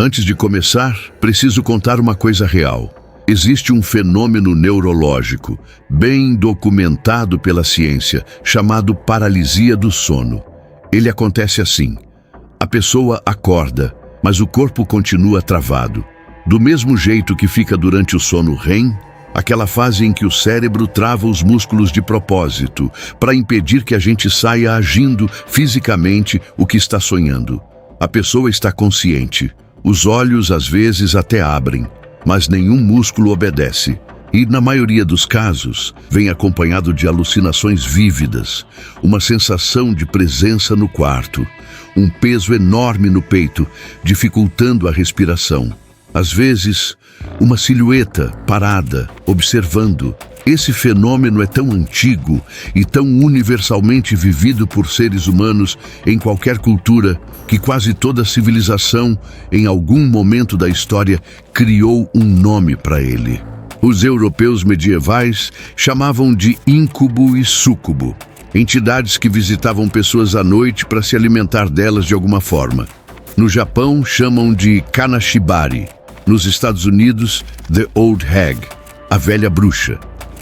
Antes de começar, preciso contar uma coisa real. Existe um fenômeno neurológico, bem documentado pela ciência, chamado paralisia do sono. Ele acontece assim: a pessoa acorda, mas o corpo continua travado. Do mesmo jeito que fica durante o sono REM, aquela fase em que o cérebro trava os músculos de propósito, para impedir que a gente saia agindo fisicamente o que está sonhando. A pessoa está consciente. Os olhos às vezes até abrem, mas nenhum músculo obedece. E, na maioria dos casos, vem acompanhado de alucinações vívidas, uma sensação de presença no quarto, um peso enorme no peito, dificultando a respiração. Às vezes, uma silhueta parada, observando. Esse fenômeno é tão antigo e tão universalmente vivido por seres humanos em qualquer cultura, que quase toda civilização, em algum momento da história, criou um nome para ele. Os europeus medievais chamavam de íncubo e súcubo, entidades que visitavam pessoas à noite para se alimentar delas de alguma forma. No Japão, chamam de kanashibari. Nos Estados Unidos, The Old Hag, a velha bruxa.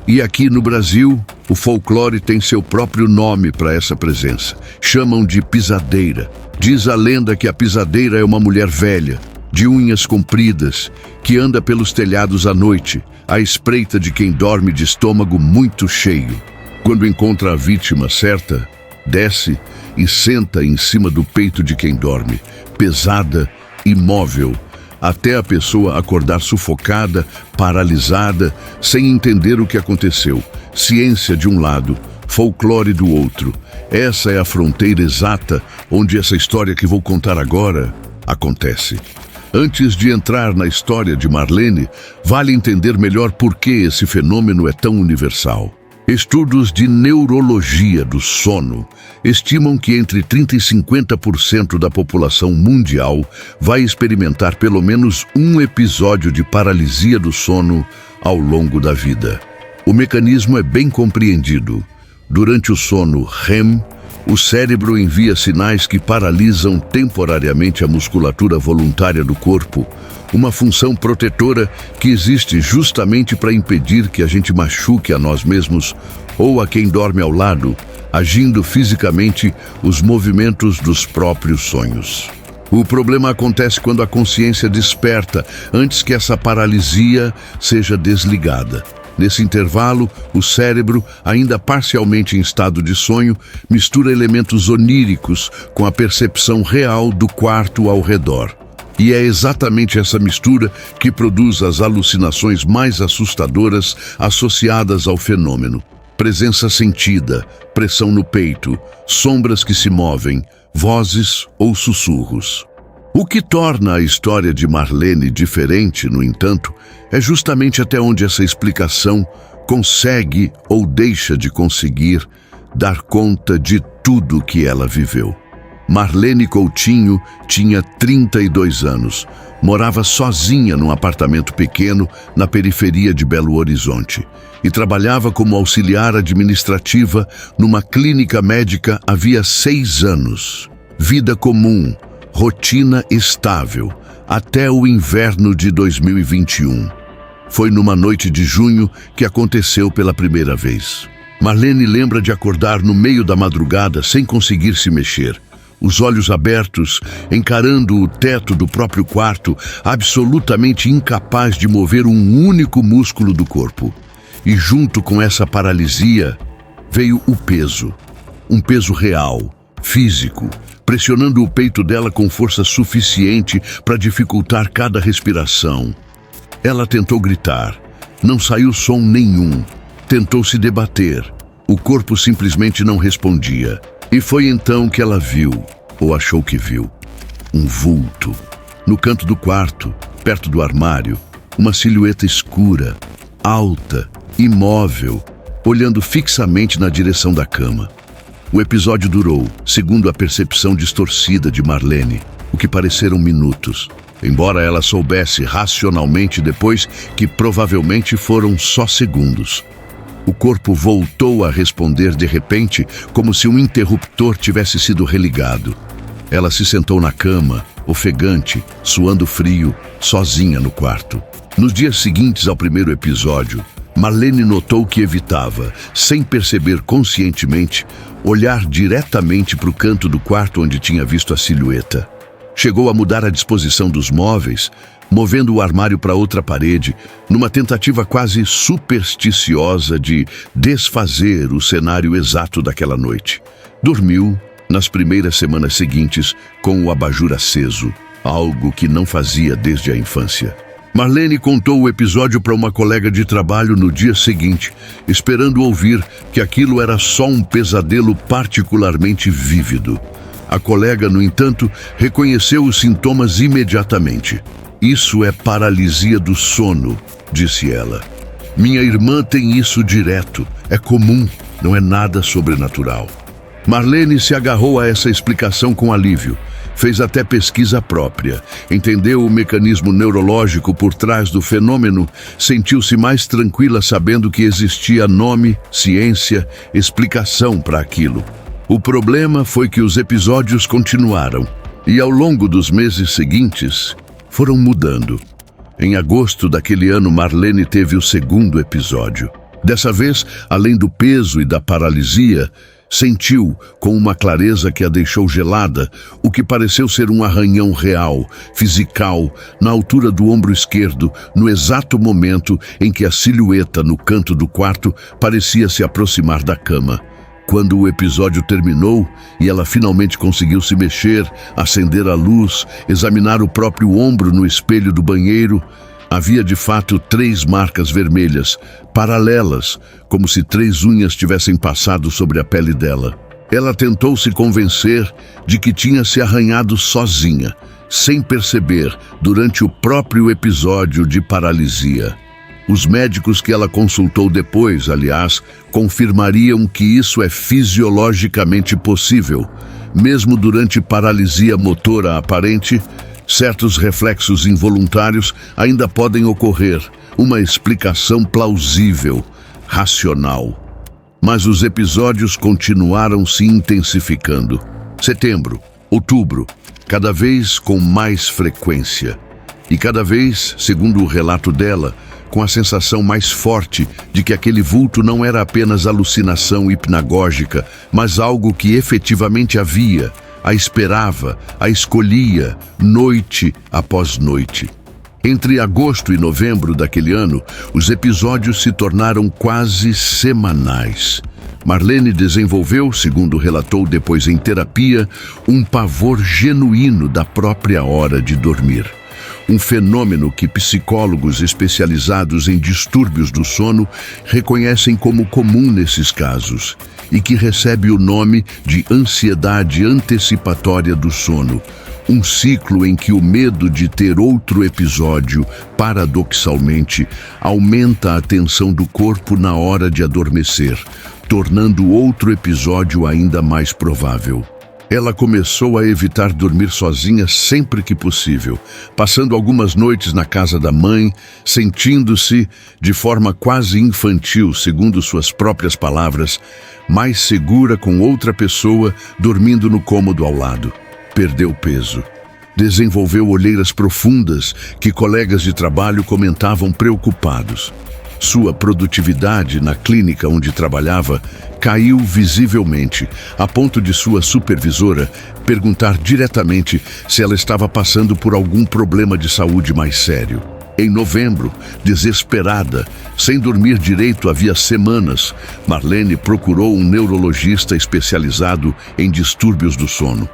E aqui no Brasil, o folclore tem seu próprio nome para essa presença. Chamam de pisadeira. Diz a lenda que a pisadeira é uma mulher velha, de unhas compridas, que anda pelos telhados à noite, à espreita de quem dorme de estômago muito cheio. Quando encontra a vítima certa, desce e senta em cima do peito de quem dorme, pesada, imóvel, até a pessoa acordar sufocada, paralisada, sem entender o que aconteceu. Ciência de um lado, folclore do outro. Essa é a fronteira exata onde essa história que vou contar agora acontece. Antes de entrar na história de Marlene, vale entender melhor por que esse fenômeno é tão universal. Estudos de neurologia do sono estimam que entre 30% e 50% da população mundial vai experimentar pelo menos um episódio de paralisia do sono ao longo da vida. O mecanismo é bem compreendido. Durante o sono REM, o cérebro envia sinais que paralisam temporariamente a musculatura voluntária do corpo, uma função protetora que existe justamente para impedir que a gente machuque a nós mesmos ou a quem dorme ao lado, agindo fisicamente os movimentos dos próprios sonhos. O problema acontece quando a consciência desperta, antes que essa paralisia seja desligada. Nesse intervalo, o cérebro, ainda parcialmente em estado de sonho, mistura elementos oníricos com a percepção real do quarto ao redor. E é exatamente essa mistura que produz as alucinações mais assustadoras associadas ao fenômeno. Presença sentida, pressão no peito, sombras que se movem, vozes ou sussurros. O que torna a história de Marlene diferente, no entanto, é justamente até onde essa explicação consegue ou deixa de conseguir dar conta de tudo que ela viveu. Marlene Coutinho tinha 32 anos, morava sozinha num apartamento pequeno na periferia de Belo Horizonte e trabalhava como auxiliar administrativa numa clínica médica havia 6 anos. Vida comum, rotina estável, até o inverno de 2021. Foi numa noite de junho que aconteceu pela primeira vez. Marlene lembra de acordar no meio da madrugada sem conseguir se mexer. Os olhos abertos, encarando o teto do próprio quarto, absolutamente incapaz de mover um único músculo do corpo. E junto com essa paralisia, veio o peso. Um peso real, físico, pressionando o peito dela com força suficiente para dificultar cada respiração. Ela tentou gritar. Não saiu som nenhum. Tentou se debater. O corpo simplesmente não respondia. E foi então que ela viu, ou achou que viu, um vulto. No canto do quarto, perto do armário, uma silhueta escura, alta, imóvel, olhando fixamente na direção da cama. O episódio durou, segundo a percepção distorcida de Marlene, o que pareceram minutos, embora ela soubesse racionalmente depois que provavelmente foram só segundos. O corpo voltou a responder de repente, como se um interruptor tivesse sido religado. Ela se sentou na cama, ofegante, suando frio, sozinha no quarto. Nos dias seguintes ao primeiro episódio, Marlene notou que evitava, sem perceber conscientemente, olhar diretamente para o canto do quarto onde tinha visto a silhueta. Chegou a mudar a disposição dos móveis, movendo o armário para outra parede, numa tentativa quase supersticiosa de desfazer o cenário exato daquela noite. Dormiu, nas primeiras semanas seguintes, com o abajur aceso, algo que não fazia desde a infância. Marlene contou o episódio para uma colega de trabalho no dia seguinte, esperando ouvir que aquilo era só um pesadelo particularmente vívido. A colega, no entanto, reconheceu os sintomas imediatamente. "Isso é paralisia do sono", disse ela. "Minha irmã tem isso direto. É comum, não é nada sobrenatural." Marlene se agarrou a essa explicação com alívio. Fez até pesquisa própria, entendeu o mecanismo neurológico por trás do fenômeno, sentiu-se mais tranquila sabendo que existia nome, ciência, explicação para aquilo. O problema foi que os episódios continuaram, e ao longo dos meses seguintes, foram mudando. Em agosto daquele ano, Marlene teve o segundo episódio. Dessa vez, além do peso e da paralisia, sentiu, com uma clareza que a deixou gelada, o que pareceu ser um arranhão real, fisical, na altura do ombro esquerdo, no exato momento em que a silhueta no canto do quarto parecia se aproximar da cama. Quando o episódio terminou e ela finalmente conseguiu se mexer, acender a luz, examinar o próprio ombro no espelho do banheiro, havia de fato 3 marcas vermelhas, paralelas, como se 3 unhas tivessem passado sobre a pele dela. Ela tentou se convencer de que tinha se arranhado sozinha, sem perceber, durante o próprio episódio de paralisia. Os médicos que ela consultou depois, aliás, confirmariam que isso é fisiologicamente possível. Mesmo durante paralisia motora aparente, certos reflexos involuntários ainda podem ocorrer, uma explicação plausível, racional. Mas os episódios continuaram se intensificando. Setembro, outubro, cada vez com mais frequência. E cada vez, segundo o relato dela, com a sensação mais forte de que aquele vulto não era apenas alucinação hipnagógica, mas algo que efetivamente havia, a esperava, a escolhia, noite após noite. Entre agosto e novembro daquele ano, os episódios se tornaram quase semanais. Marlene desenvolveu, segundo relatou depois em terapia, um pavor genuíno da própria hora de dormir. Um fenômeno que psicólogos especializados em distúrbios do sono reconhecem como comum nesses casos e que recebe o nome de ansiedade antecipatória do sono, um ciclo em que o medo de ter outro episódio, paradoxalmente, aumenta a tensão do corpo na hora de adormecer, tornando outro episódio ainda mais provável. Ela começou a evitar dormir sozinha sempre que possível, passando algumas noites na casa da mãe, sentindo-se, de forma quase infantil, segundo suas próprias palavras, mais segura com outra pessoa dormindo no cômodo ao lado. Perdeu peso. Desenvolveu olheiras profundas que colegas de trabalho comentavam preocupados. Sua produtividade na clínica onde trabalhava caiu visivelmente, a ponto de sua supervisora perguntar diretamente se ela estava passando por algum problema de saúde mais sério. Em novembro, desesperada, sem dormir direito havia semanas, Marlene procurou um neurologista especializado em distúrbios do sono.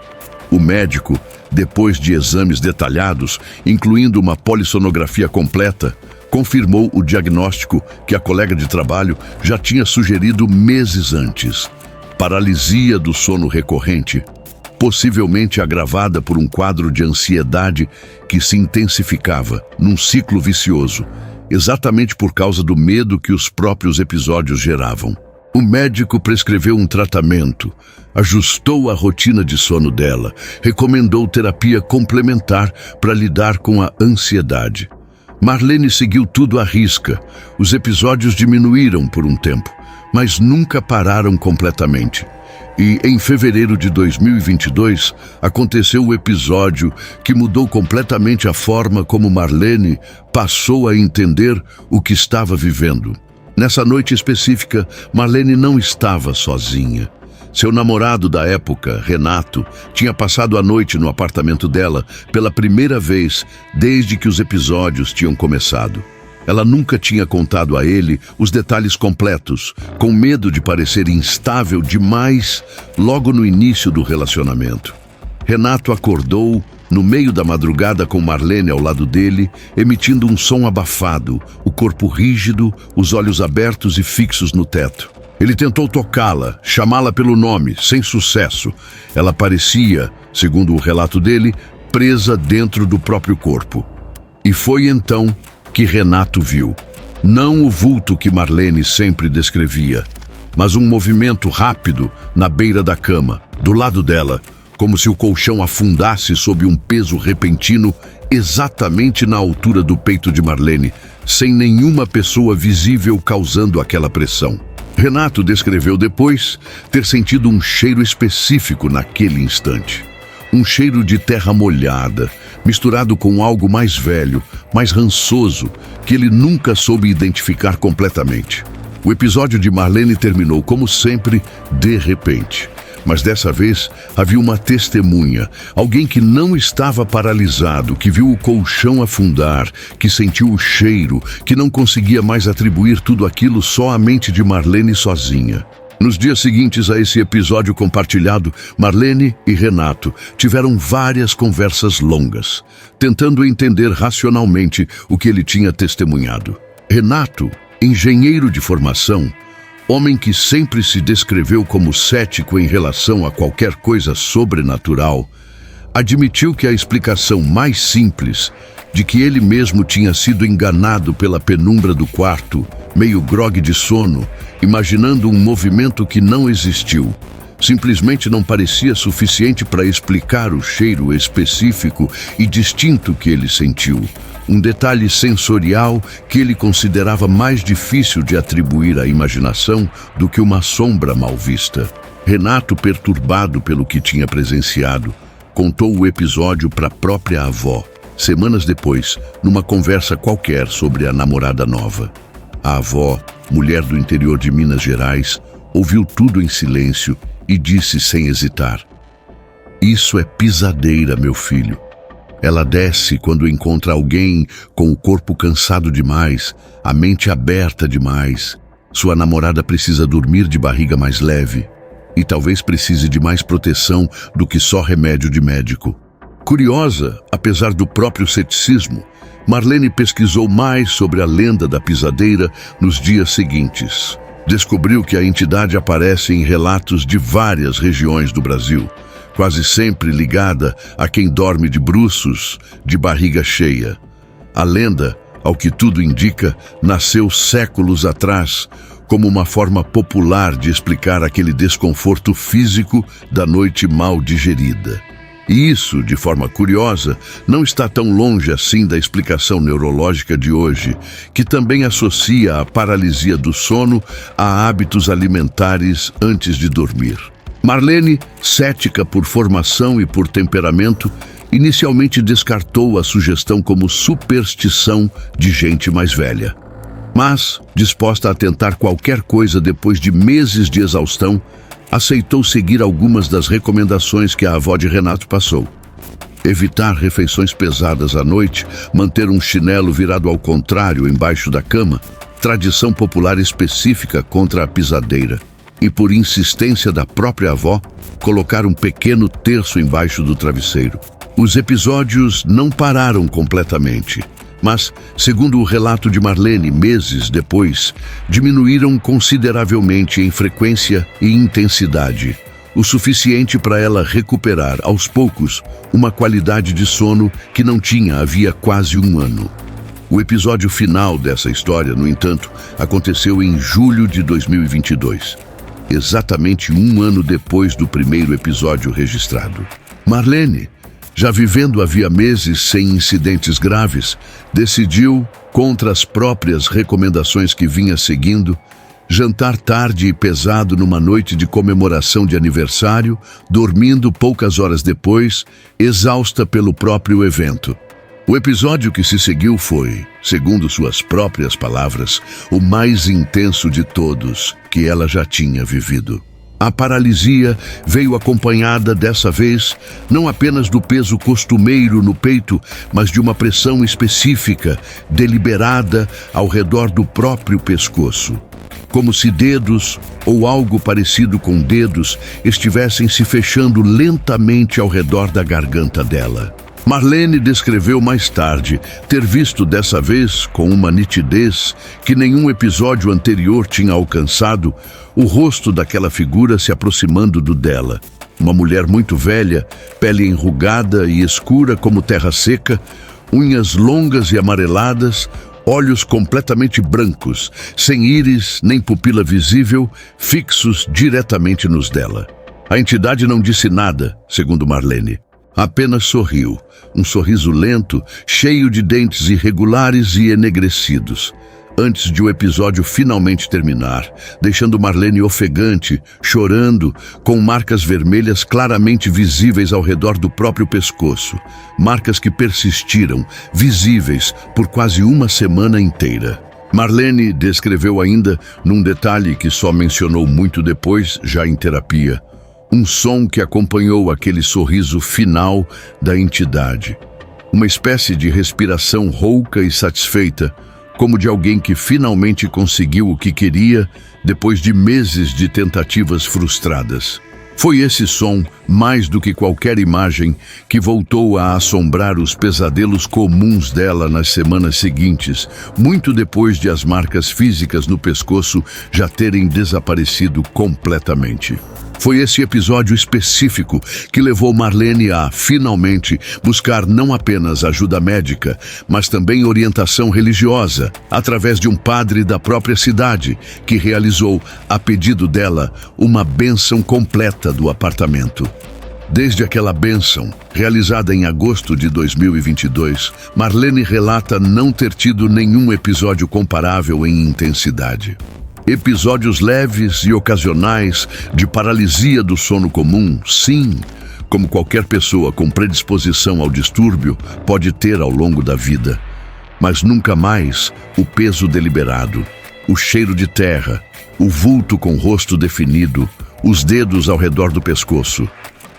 O médico, depois de exames detalhados, incluindo uma polissonografia completa, confirmou o diagnóstico que a colega de trabalho já tinha sugerido meses antes: paralisia do sono recorrente, possivelmente agravada por um quadro de ansiedade que se intensificava num ciclo vicioso, exatamente por causa do medo que os próprios episódios geravam. O médico prescreveu um tratamento, ajustou a rotina de sono dela, recomendou terapia complementar para lidar com a ansiedade. Marlene seguiu tudo à risca. Os episódios diminuíram por um tempo, mas nunca pararam completamente. E em fevereiro de 2022, aconteceu o episódio que mudou completamente a forma como Marlene passou a entender o que estava vivendo. Nessa noite específica, Marlene não estava sozinha. Seu namorado da época, Renato, tinha passado a noite no apartamento dela pela primeira vez desde que os episódios tinham começado. Ela nunca tinha contado a ele os detalhes completos, com medo de parecer instável demais logo no início do relacionamento. Renato acordou no meio da madrugada com Marlene ao lado dele, emitindo um som abafado, o corpo rígido, os olhos abertos e fixos no teto. Ele tentou tocá-la, chamá-la pelo nome, sem sucesso. Ela parecia, segundo o relato dele, presa dentro do próprio corpo. E foi então que Renato viu. Não o vulto que Marlene sempre descrevia, mas um movimento rápido na beira da cama, do lado dela, como se o colchão afundasse sob um peso repentino exatamente na altura do peito de Marlene, sem nenhuma pessoa visível causando aquela pressão. Renato descreveu depois ter sentido um cheiro específico naquele instante. Um cheiro de terra molhada, misturado com algo mais velho, mais rançoso, que ele nunca soube identificar completamente. O episódio de Marlene terminou, como sempre, de repente. Mas dessa vez havia uma testemunha, alguém que não estava paralisado, que viu o colchão afundar, que sentiu o cheiro, que não conseguia mais atribuir tudo aquilo só à mente de Marlene sozinha. Nos dias seguintes a esse episódio compartilhado, Marlene e Renato tiveram várias conversas longas, tentando entender racionalmente o que ele tinha testemunhado. Renato, engenheiro de formação, homem que sempre se descreveu como cético em relação a qualquer coisa sobrenatural, admitiu que a explicação mais simples de que ele mesmo tinha sido enganado pela penumbra do quarto, meio grogue de sono, imaginando um movimento que não existiu, simplesmente não parecia suficiente para explicar o cheiro específico e distinto que ele sentiu, um detalhe sensorial que ele considerava mais difícil de atribuir à imaginação do que uma sombra mal vista. Renato, perturbado pelo que tinha presenciado, contou o episódio para a própria avó, semanas depois, numa conversa qualquer sobre a namorada nova. A avó, mulher do interior de Minas Gerais, ouviu tudo em silêncio e disse sem hesitar: "Isso é pisadeira, meu filho. Ela desce quando encontra alguém com o corpo cansado demais, a mente aberta demais. Sua namorada precisa dormir de barriga mais leve e talvez precise de mais proteção do que só remédio de médico." Curiosa, apesar do próprio ceticismo, Marlene pesquisou mais sobre a lenda da pisadeira nos dias seguintes. Descobriu que a entidade aparece em relatos de várias regiões do Brasil, quase sempre ligada a quem dorme de bruços, de barriga cheia. A lenda, ao que tudo indica, nasceu séculos atrás, como uma forma popular de explicar aquele desconforto físico da noite mal digerida. E isso, de forma curiosa, não está tão longe assim da explicação neurológica de hoje, que também associa a paralisia do sono a hábitos alimentares antes de dormir. Marlene, cética por formação e por temperamento, inicialmente descartou a sugestão como superstição de gente mais velha. Mas, disposta a tentar qualquer coisa depois de meses de exaustão, aceitou seguir algumas das recomendações que a avó de Renato passou. Evitar refeições pesadas à noite, manter um chinelo virado ao contrário embaixo da cama, tradição popular específica contra a pisadeira. E por insistência da própria avó, colocar um pequeno terço embaixo do travesseiro. Os episódios não pararam completamente, mas, segundo o relato de Marlene, meses depois, diminuíram consideravelmente em frequência e intensidade, o suficiente para ela recuperar, aos poucos, uma qualidade de sono que não tinha havia quase um ano. O episódio final dessa história, no entanto, aconteceu em julho de 2022, exatamente um ano depois do primeiro episódio registrado. Marlene, já vivendo havia meses sem incidentes graves, decidiu, contra as próprias recomendações que vinha seguindo, Jantar tarde e pesado numa noite de comemoração de aniversário, dormindo poucas horas depois, exausta pelo próprio evento. O episódio que se seguiu foi, segundo suas próprias palavras, o mais intenso de todos que ela já tinha vivido. A paralisia veio acompanhada dessa vez não apenas do peso costumeiro no peito, mas de uma pressão específica, deliberada ao redor do próprio pescoço. Como se dedos, ou algo parecido com dedos, estivessem se fechando lentamente ao redor da garganta dela. Marlene descreveu mais tarde ter visto dessa vez, com uma nitidez que nenhum episódio anterior tinha alcançado, o rosto daquela figura se aproximando do dela. Uma mulher muito velha, pele enrugada e escura como terra seca, unhas longas e amareladas, olhos completamente brancos, sem íris nem pupila visível, fixos diretamente nos dela. A entidade não disse nada, segundo Marlene. Apenas sorriu, um sorriso lento, cheio de dentes irregulares e enegrecidos, antes de o episódio finalmente terminar, deixando Marlene ofegante, chorando, com marcas vermelhas claramente visíveis ao redor do próprio pescoço, marcas que persistiram, visíveis, por quase uma semana inteira. Marlene descreveu ainda, num detalhe que só mencionou muito depois, já em terapia, um som que acompanhou aquele sorriso final da entidade. Uma espécie de respiração rouca e satisfeita, como de alguém que finalmente conseguiu o que queria depois de meses de tentativas frustradas. Foi esse som, mais do que qualquer imagem, que voltou a assombrar os pesadelos comuns dela nas semanas seguintes, muito depois de as marcas físicas no pescoço já terem desaparecido completamente. Foi esse episódio específico que levou Marlene a, finalmente, buscar não apenas ajuda médica, mas também orientação religiosa, através de um padre da própria cidade, que realizou, a pedido dela, uma bênção completa do apartamento. Desde aquela bênção, realizada em agosto de 2022, Marlene relata não ter tido nenhum episódio comparável em intensidade. Episódios leves e ocasionais de paralisia do sono comum, sim, como qualquer pessoa com predisposição ao distúrbio pode ter ao longo da vida. Mas nunca mais o peso deliberado, o cheiro de terra, o vulto com rosto definido, os dedos ao redor do pescoço.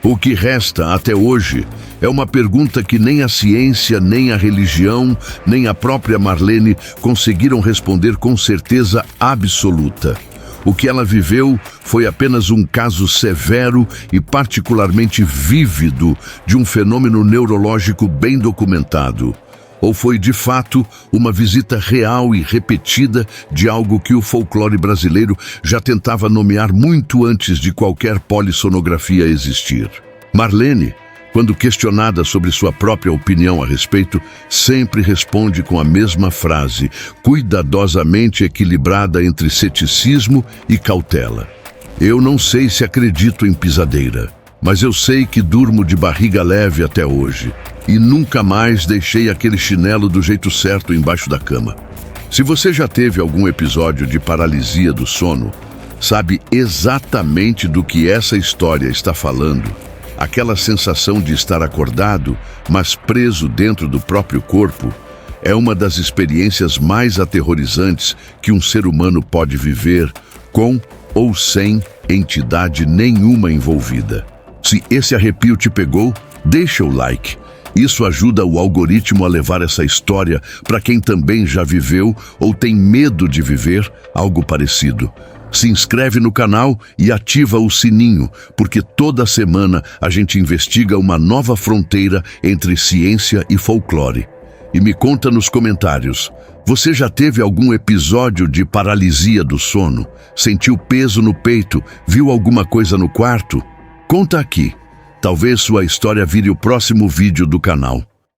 O que resta até hoje é uma pergunta que nem a ciência, nem a religião, nem a própria Marlene conseguiram responder com certeza absoluta. O que ela viveu foi apenas um caso severo e particularmente vívido de um fenômeno neurológico bem documentado. Ou foi, de fato, uma visita real e repetida de algo que o folclore brasileiro já tentava nomear muito antes de qualquer polissonografia existir. Marlene, quando questionada sobre sua própria opinião a respeito, sempre responde com a mesma frase, cuidadosamente equilibrada entre ceticismo e cautela. Eu não sei se acredito em pisadeira, mas eu sei que durmo de barriga leve até hoje. E nunca mais deixei aquele chinelo do jeito certo embaixo da cama. Se você já teve algum episódio de paralisia do sono, sabe exatamente do que essa história está falando. Aquela sensação de estar acordado, mas preso dentro do próprio corpo, é uma das experiências mais aterrorizantes que um ser humano pode viver, com ou sem entidade nenhuma envolvida. Se esse arrepio te pegou, deixa o like. Isso ajuda o algoritmo a levar essa história para quem também já viveu ou tem medo de viver algo parecido. Se inscreve no canal e ativa o sininho, porque toda semana a gente investiga uma nova fronteira entre ciência e folclore. E me conta nos comentários, você já teve algum episódio de paralisia do sono? Sentiu peso no peito? Viu alguma coisa no quarto? Conta aqui. Talvez sua história vire o próximo vídeo do canal.